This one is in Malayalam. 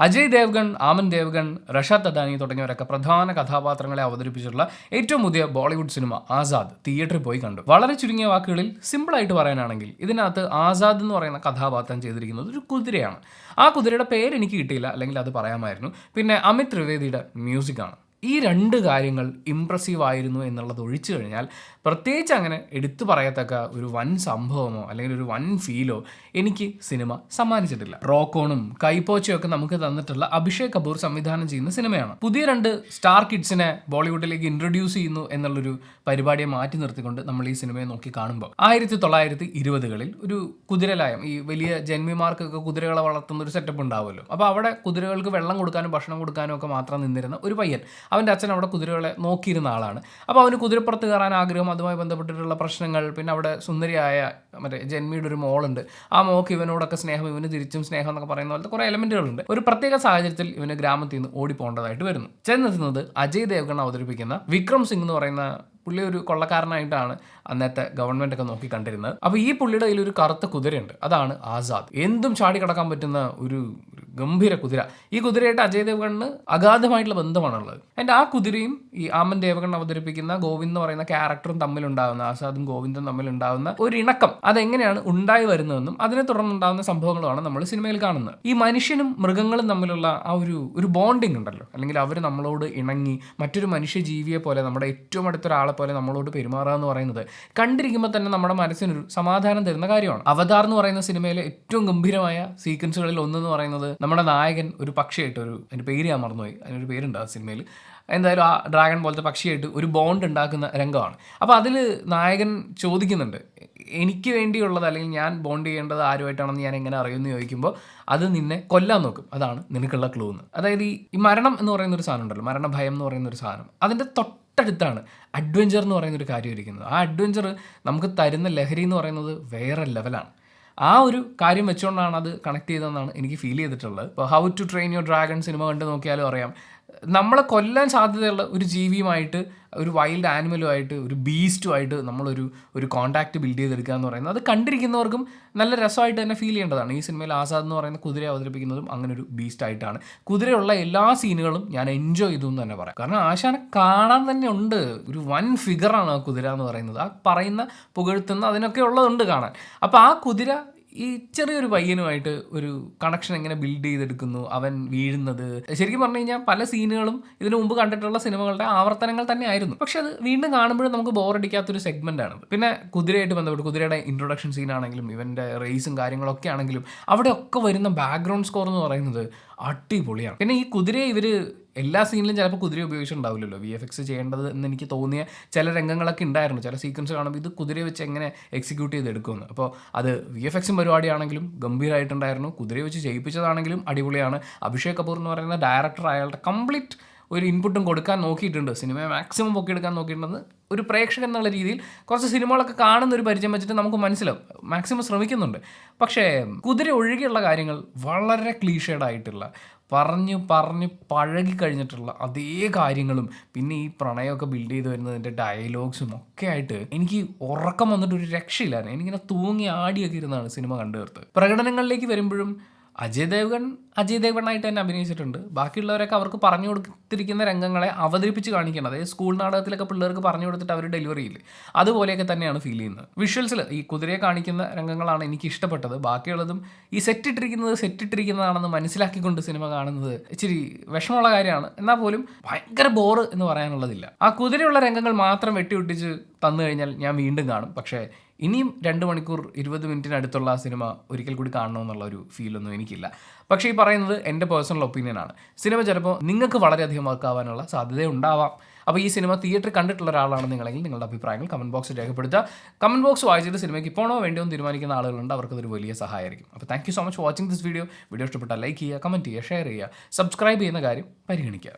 അജയ് ദേവ്ഗൺ, ആമൻ ദേവ്ഗൺ, റഷാദ് തദാനി തുടങ്ങിയവരൊക്കെ പ്രധാന കഥാപാത്രങ്ങളെ അവതരിപ്പിച്ചിട്ടുള്ള ഏറ്റവും പുതിയ ബോളിവുഡ് സിനിമ ആസാദ് തിയേറ്ററിൽ പോയി കണ്ടു. വളരെ ചുരുങ്ങിയ വാക്കുകളിൽ സിമ്പിളായിട്ട് പറയാനാണെങ്കിൽ ഇതിനകത്ത് ആസാദ് എന്ന് പറയുന്ന കഥാപാത്രം ചെയ്തിരിക്കുന്നത് ഒരു കുതിരയാണ്. ആ കുതിരയുടെ പേര് എനിക്ക് കിട്ടിയില്ല, അല്ലെങ്കിൽ അത് പറയാമായിരുന്നു. പിന്നെ അമിത് ത്രിവേദിയുടെ മ്യൂസിക്കാണ്. ഈ രണ്ട് കാര്യങ്ങൾ ഇംപ്രസീവ് ആയിരുന്നു എന്നുള്ളത് ഒഴിച്ചു കഴിഞ്ഞാൽ പ്രത്യേകിച്ച് അങ്ങനെ എടുത്തു പറയത്തക്ക ഒരു വൻ സംഭവമോ അല്ലെങ്കിൽ ഒരു വൻ ഫീലോ എനിക്ക് സിനിമ സമ്മാനിച്ചിട്ടില്ല. റോക്കോണും കൈപ്പോച്ചയും ഒക്കെ നമുക്ക് തന്നിട്ടുള്ള അഭിഷേക് കപൂർ സംവിധാനം ചെയ്യുന്ന സിനിമയാണ്. പുതിയ രണ്ട് സ്റ്റാർ കിഡ്സിനെ ബോളിവുഡിലേക്ക് ഇൻട്രൊഡ്യൂസ് ചെയ്യുന്നു എന്നുള്ളൊരു പരിപാടിയെ മാറ്റി നിർത്തിക്കൊണ്ട് നമ്മൾ ഈ സിനിമയെ നോക്കി കാണുമ്പോൾ 1920കളിൽ ഒരു കുതിരലായം, ഈ വലിയ ജന്മിമാർക്കൊക്കെ കുതിരകളെ വളർത്തുന്ന ഒരു സെറ്റപ്പ് ഉണ്ടാവുമല്ലോ. അപ്പോൾ അവിടെ കുതിരകൾക്ക് വെള്ളം കൊടുക്കാനും ഭക്ഷണം കൊടുക്കാനും ഒക്കെ മാത്രം നിന്നിരുന്ന ഒരു പയ്യൻ, അവൻ്റെ അച്ഛൻ അവിടെ കുതിരകളെ നോക്കിയിരുന്ന ആളാണ്. അപ്പോൾ അവന് കുതിരപ്പുറത്ത് കയറാൻ ആഗ്രഹം, അതുമായി ബന്ധപ്പെട്ടിട്ടുള്ള പ്രശ്നങ്ങൾ, പിന്നെ അവിടെ സുന്ദരിയായ മറ്റേ ജന്മിയുടെ ഒരു മോളുണ്ട്, ആ മോക്ക് ഇവനോടൊക്കെ സ്നേഹം, ഇവന് തിരിച്ചും സ്നേഹം എന്നൊക്കെ പറയുന്ന പോലത്തെ കുറേ എലമെൻറ്റുകളുണ്ട്. ഒരു പ്രത്യേക സാഹചര്യത്തിൽ ഇവന് ഗ്രാമത്തിൽ നിന്ന് ഓടിപ്പോകേണ്ടതായിട്ട് വരുന്നു. ചെന്നെത്തുന്നത് അജയ് ദേവ്ഗൺ അവതരിപ്പിക്കുന്ന വിക്രം സിംഗ് എന്ന് പറയുന്ന പുള്ളി ഒരു കൊള്ളക്കാരനായിട്ടാണ് അന്നത്തെ ഗവൺമെൻറ് ഒക്കെ നോക്കി കണ്ടിരുന്നത്. അപ്പോൾ ഈ പുള്ളിയുടെ കയ്യിൽ ഒരു കറുത്ത കുതിരയുണ്ട്, അതാണ് ആസാദ്. എന്തും ചാടി കടക്കാൻ പറ്റുന്ന ഒരു ഗംഭീര കുതിര. ഈ കുതിരയായിട്ട് അജയ് ദേവ്ഗണിന് അഗാധമായിട്ടുള്ള ബന്ധമാണുള്ളത്. എൻ്റെ ആ കുതിരയും ഈ ആമൻ ദേവ്ഗൺ അവതരിപ്പിക്കുന്ന ഗോവിന്ദ് എന്ന് പറയുന്ന ക്യാരക്ടറും തമ്മിലുണ്ടാകുന്ന, ആസാദും ഗോവിന്ദും തമ്മിലുണ്ടാകുന്ന ഒരു ഇണക്കം അതെങ്ങനെയാണ് ഉണ്ടായി വരുന്നതെന്നും അതിനെ തുടർന്നുണ്ടാകുന്ന സംഭവങ്ങളുമാണ് നമ്മൾ സിനിമയിൽ കാണുന്നത്. ഈ മനുഷ്യനും മൃഗങ്ങളും തമ്മിലുള്ള ആ ഒരു ബോണ്ടിങ് ഉണ്ടല്ലോ, അല്ലെങ്കിൽ അവർ നമ്മളോട് ഇണങ്ങി മറ്റൊരു മനുഷ്യ ജീവിയെ പോലെ, നമ്മുടെ ഏറ്റവും അടുത്തൊരാളെ പോലെ നമ്മളോട് പെരുമാറുക എന്ന് പറയുന്നത് കണ്ടിരിക്കുമ്പോൾ തന്നെ നമ്മുടെ മനസ്സിനൊരു സമാധാനം തരുന്ന കാര്യമാണ്. അവതാർ എന്ന് പറയുന്ന സിനിമയിലെ ഏറ്റവും ഗംഭീരമായ സീക്വൻസുകളിൽ ഒന്നെന്ന് പറയുന്നത് നമ്മുടെ നായകൻ ഒരു പക്ഷിയായിട്ട്, അതിൻ്റെ പേര് ഞാൻ മറന്നുപോയി, അതിനൊരു പേരുണ്ട് ആ സിനിമയിൽ, എന്തായാലും ആ ഡ്രാഗൺ പോലത്തെ പക്ഷിയായിട്ട് ഒരു ബോണ്ട് ഉണ്ടാക്കുന്ന രംഗമാണ്. അപ്പോൾ അതിൽ നായകൻ ചോദിക്കുന്നുണ്ട്, എനിക്ക് വേണ്ടിയുള്ളത് അല്ലെങ്കിൽ ഞാൻ ബോണ്ട് ചെയ്യേണ്ടത് ആരുമായിട്ടാണെന്ന് ഞാൻ എങ്ങനെ അറിയുമെന്ന് ചോദിക്കുമ്പോൾ അത് നിന്നെ കൊല്ലാൻ നോക്കും, അതാണ് നിനക്കുള്ള ക്ലൂ എന്ന്. അതായത് ഈ മരണം എന്ന് പറയുന്ന ഒരു സാധനം ഉണ്ടല്ലോ, മരണഭയം എന്ന് പറയുന്ന ഒരു സാധനം, അതിൻ്റെ തൊട്ടടുത്താണ് അഡ്വഞ്ചർ എന്ന് പറയുന്നൊരു കാര്യം ഇരിക്കുന്നത്. ആ അഡ്വഞ്ചർ നമുക്ക് തരുന്ന ലഹരി എന്ന് പറയുന്നത് വേറെ ലെവലാണ്. ആ ഒരു കാര്യം വെച്ചുകൊണ്ടാണ് അത് കണക്ട് ചെയ്തതെന്നാണ് എനിക്ക് ഫീൽ ചെയ്തിട്ടുള്ളത്. ഇപ്പോൾ how to train your dragon സിനിമ കണ്ട് നോക്കിയാലും അറിയാം, നമ്മളെ കൊല്ലാൻ സാധ്യതയുള്ള ഒരു ജീവിയുമായിട്ട്, ഒരു വൈൽഡ് ആനിമലുമായിട്ട്, ഒരു ബീസ്റ്റുമായിട്ട് നമ്മളൊരു കോൺടാക്റ്റ് ബിൽഡ് ചെയ്തെടുക്കുക എന്ന് പറയുന്നത് അത് കണ്ടിരിക്കുന്നവർക്കും നല്ല രസമായിട്ട് തന്നെ ഫീൽ ചെയ്യേണ്ടതാണ്. ഈ സിനിമയിൽ ആസാദ് എന്ന് പറയുന്ന കുതിരയെ അവതരിപ്പിക്കുന്നതും അങ്ങനെ ഒരു ബീസ്റ്റായിട്ടാണ്. കുതിരയുള്ള എല്ലാ സീനുകളും ഞാൻ എൻജോയ് ചെയ്തു എന്ന് തന്നെ പറയാം. കാരണം ആശാനെ കാണാൻ തന്നെ ഉണ്ട്, ഒരു വൻ ഫിഗറാണ് ആ കുതിര എന്ന് പറയുന്നത്. ആ പറയുന്ന പുകഴ്ത്തുന്ന അതിനൊക്കെ ഉള്ളതുണ്ട് കാണാൻ. അപ്പോൾ ആ കുതിര ഈ ചെറിയൊരു പയ്യനുമായിട്ട് ഒരു കണക്ഷൻ എങ്ങനെ ബിൽഡ് ചെയ്തെടുക്കുന്നു, അവൻ വീഴുന്നത്, ശരിക്കും പറഞ്ഞു കഴിഞ്ഞാൽ പല സീനുകളും ഇതിനു മുമ്പ് കണ്ടിട്ടുള്ള സിനിമകളുടെ ആവർത്തനങ്ങൾ തന്നെ ആയിരുന്നു. പക്ഷെ അത് വീണ്ടും കാണുമ്പോഴും നമുക്ക് ബോറടിക്കാത്തൊരു സെഗ്മെൻ്റാണ്. പിന്നെ കുതിരയായിട്ട് ബന്ധപ്പെട്ട് കുതിരയുടെ ഇൻട്രൊഡക്ഷൻ സീനാണെങ്കിലും ഇവൻ്റെ റേസും കാര്യങ്ങളൊക്കെ ആണെങ്കിലും അവിടെയൊക്കെ വരുന്ന ബാക്ക്ഗ്രൗണ്ട് സ്കോർ എന്ന് പറയുന്നത് അടിപൊളിയാണ്. പിന്നെ ഈ കുതിരയെ ഇവർ എല്ലാ സീനിലും ചിലപ്പോൾ കുതിര ഉപയോഗിച്ചിട്ടുണ്ടാവില്ലല്ലോ, VFX ചെയ്യേണ്ടത് എന്ന് എനിക്ക് തോന്നിയ ചില രംഗങ്ങളൊക്കെ ഉണ്ടായിരുന്നു. ചില സീക്വൻസ് കാണുമ്പോൾ ഇത് കുതിരയെ വെച്ച് എങ്ങനെ എക്സിക്യൂട്ട് ചെയ്തെടുക്കുമെന്ന്. അപ്പോൾ അത് VFXും പരിപാടിയാണെങ്കിലും ഗംഭീരമായിട്ടുണ്ടായിരുന്നു, കുതിരയെ വെച്ച് ചെയ്യിപ്പിച്ചതാണെങ്കിലും അടിപൊളിയാണ്. അഭിഷേക് കപൂർ എന്ന് പറയുന്ന ഡയറക്ടർ അയാളുടെ കംപ്ലീറ്റ് ഒരു ഇൻപുട്ടും കൊടുക്കാൻ നോക്കിയിട്ടുണ്ട്, സിനിമയെ മാക്സിമം പൊക്കിയെടുക്കാൻ നോക്കിയിട്ടുണ്ടെന്ന് ഒരു പ്രേക്ഷകൻ എന്നുള്ള രീതിയിൽ. കുറച്ച് സിനിമകളൊക്കെ കാണുന്ന ഒരു പരിചയം വെച്ചിട്ട് നമുക്ക് മനസ്സിലാവും, മാക്സിമം ശ്രമിക്കുന്നുണ്ട്. പക്ഷേ കുതിര ഒഴികെയുള്ള കാര്യങ്ങൾ വളരെ ക്ലീഷേഡായിട്ടുള്ള, പറഞ്ഞ് പഴകി കഴിഞ്ഞിട്ടുള്ള അതേ കാര്യങ്ങളും പിന്നെ ഈ പ്രണയമൊക്കെ ബിൽഡ് ചെയ്ത് വരുന്നതിൻ്റെ ഡയലോഗ്സും ഒക്കെ ആയിട്ട് എനിക്ക് ഉറക്കം വന്നിട്ട് ഒരു രക്ഷയില്ലായിരുന്നു. എനിക്കിങ്ങനെ തൂങ്ങി ആടിയൊക്കെ ഇരുന്നാണ് സിനിമ കണ്ടു തീർത്തത്. പ്രകടനങ്ങളിലേക്ക് വരുമ്പോഴും അജയ് ദേവ്ഗണായിട്ട് തന്നെ അഭിനയിച്ചിട്ടുണ്ട്. ബാക്കിയുള്ളവരൊക്കെ അവർക്ക് പറഞ്ഞു കൊടുത്തിരിക്കുന്ന രംഗങ്ങളെ അവതരിപ്പിച്ച് കാണിക്കണം. അതായത് സ്കൂൾ നാടകത്തിലൊക്കെ പിള്ളേർക്ക് പറഞ്ഞു കൊടുത്തിട്ട് അവർ ഡെലിവറി ചെയ്യില്ലേ, അതുപോലെയൊക്കെ തന്നെയാണ് ഫീൽ ചെയ്യുന്നത്. വിഷ്വൽസിൽ ഈ കുതിരയെ കാണിക്കുന്ന രംഗങ്ങളാണ് എനിക്ക് ഇഷ്ടപ്പെട്ടത്. ബാക്കിയുള്ളതും ഈ സെറ്റിട്ടിരിക്കുന്നതാണെന്ന് മനസ്സിലാക്കിക്കൊണ്ട് സിനിമ കാണുന്നത് ഇച്ചിരി വിഷമമുള്ള കാര്യമാണ്. എന്നാൽ പോലും ഭയങ്കര ബോറ് എന്ന് പറയാനുള്ളതില്ല. ആ കുതിരയുള്ള രംഗങ്ങൾ മാത്രം വെട്ടിയൊട്ടിച്ച് തന്നു കഴിഞ്ഞാൽ ഞാൻ വീണ്ടും കാണും. പക്ഷേ ഇനിയും 2 മണിക്കൂർ 20 മിനിറ്റിനടുത്തുള്ള ആ സിനിമ ഒരിക്കൽ കൂടി കാണണമെന്നുള്ള ഒരു ഫീലൊന്നും എനിക്കില്ല. പക്ഷേ ഈ പറയുന്നത് എൻ്റെ പേഴ്സണൽ ഒപ്പീനിയനാണ്. സിനിമ ചിലപ്പോൾ നിങ്ങൾക്ക് വളരെയധികം വർക്കാവാനുള്ള സാധ്യത ഉണ്ടാവാം. അപ്പോൾ ഈ സിനിമ തിയേറ്ററിൽ കണ്ടിട്ടുള്ള ഒരാളാണ് നിങ്ങളെങ്കിൽ നിങ്ങളുടെ അഭിപ്രായങ്ങൾ കമൻറ്റ് ബോക്സിൽ രേഖപ്പെടുത്തുക. കമൻറ്റ് ബോക്സ് വായിച്ചിട്ട് സിനിമയ്ക്ക് പോകണോ വേണ്ടിയോ എന്ന് തീരുമാനിക്കുന്ന ആളുകളുണ്ട്, അവർക്കതൊരു വലിയ സഹായമായിരിക്കും. അപ്പോൾ thank you so much for watching this video. Video ഇഷ്ടപ്പെട്ടാൽ ലൈക്ക് ചെയ്യുക, കമൻറ്റ് ചെയ്യുക, ഷെയർ ചെയ്യുക, സബ്സ്ക്രൈബ് ചെയ്യുന്ന കാര്യം പരിഗണിക്കുക.